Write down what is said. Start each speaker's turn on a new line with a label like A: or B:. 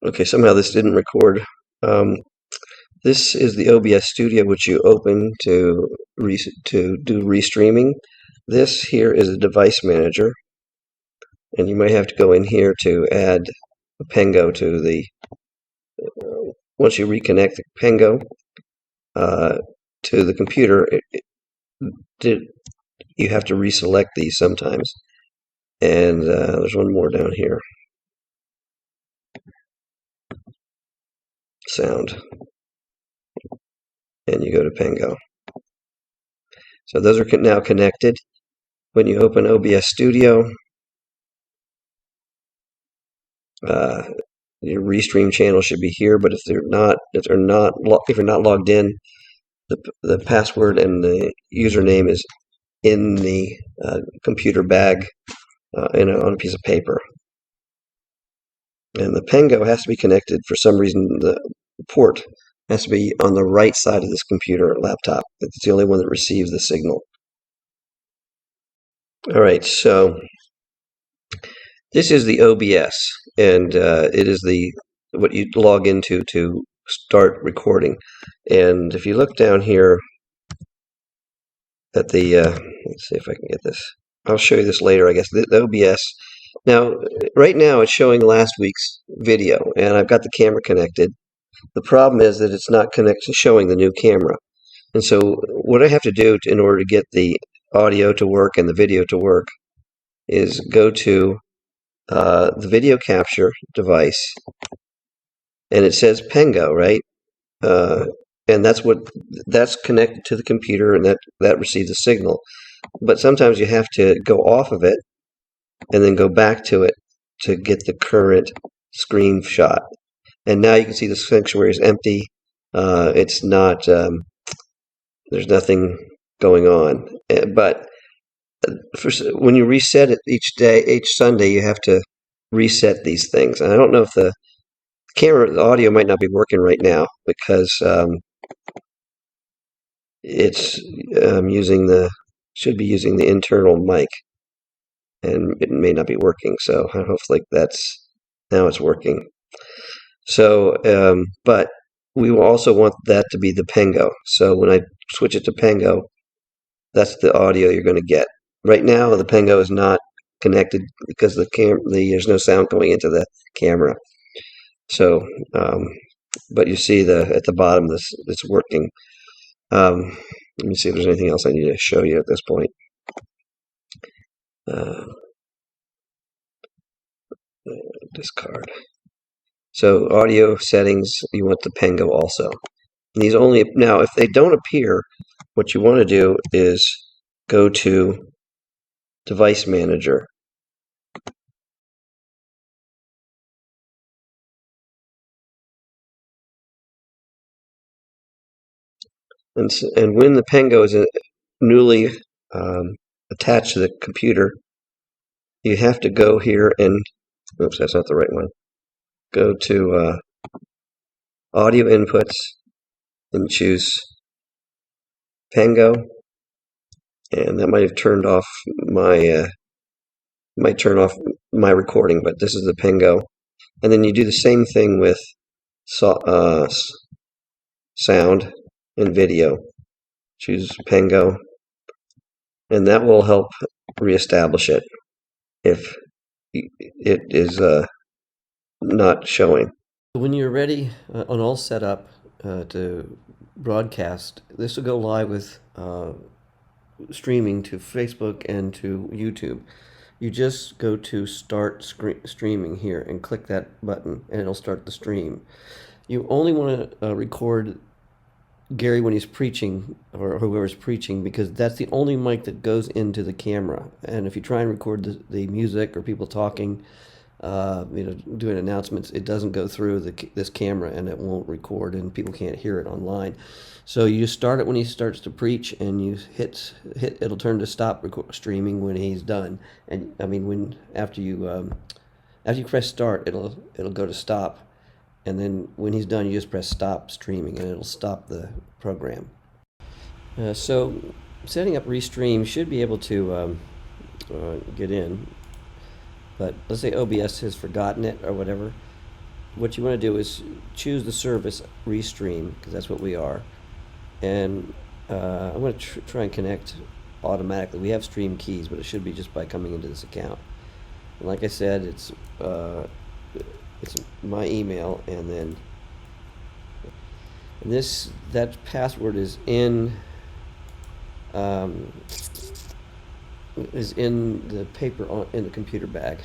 A: Okay, somehow this didn't record. This is the OBS Studio, which you open to do restreaming. This here is a device manager, and you might have to go in here to add a Pengo to the. Once you reconnect the Pengo to the computer, you have to reselect these sometimes. And there's one more down here. Sound. And you go to Pengo. So those are now connected. When you open OBS Studio, your restream channel should be here. But if you're not logged in, the password and the username is in the computer bag on a piece of paper. And the Pengo has to be connected. For some reason, the port has to be on the right side of this computer or laptop. It's the only one that receives the signal. All right, so this is the OBS, and it is what you log into to start recording. And if you look down here at the, let's see if I can get this. I'll show you this later, I guess. The OBS. Now, right now it's showing last week's video, and I've got the camera connected. The problem is that it's not showing the new camera. And so what I have to do in order to get the audio to work and the video to work is go to the video capture device, and it says Pengo, right? And that's connected to the computer, and that receives a signal. But sometimes you have to go off of it and then go back to it to get the current screen shot. And now you can see the sanctuary is empty. It's not. There's nothing going on. But when you reset it each Sunday, you have to reset these things. And I don't know if the audio might not be working right now because it's should be using the internal mic, and it may not be working. So hopefully now it's working. So, but we will also want that to be the Pengo. So when I switch it to Pengo, that's the audio you're going to get. Right now, the Pengo is not connected because there's no sound going into the camera. So, but you see at the bottom it's working. Let me see if there's anything else I need to show you at this point. Discard. So audio settings, you want the Pengo also. And these now, if they don't appear, what you want to do is go to Device Manager. And when the Pengo is newly attached to the computer, you have to go here and, oops, that's not the right one. Go to Audio Inputs and choose Pengo. And that might have turned off might turn off my recording, but this is the Pengo. And then you do the same thing with sound and video. Choose Pengo, and that will help reestablish it if it is not showing.
B: When you're ready and all set up to broadcast, this will go live with streaming to Facebook and to YouTube. You just go to start streaming here and click that button, and it'll start the stream. You only want to record Gary when he's preaching, or whoever's preaching, because that's the only mic that goes into the camera. And if you try and record the music or people talking, doing announcements, it doesn't go through this camera, and it won't record, and people can't hear it online. So you start it when he starts to preach, and you hit. It'll turn to stop streaming when he's done. And I mean, after you press start, it'll go to stop, and then when he's done, you just press stop streaming, and it'll stop the program. So setting up Restream should be able to get in. But let's say OBS has forgotten it or whatever. what you want to do is choose the service Restream, because that's what we are. And I'm going to try and connect automatically. We have stream keys, but it should be just by coming into this account. And like I said, it's my email, and then that password is in the paper in the computer bag.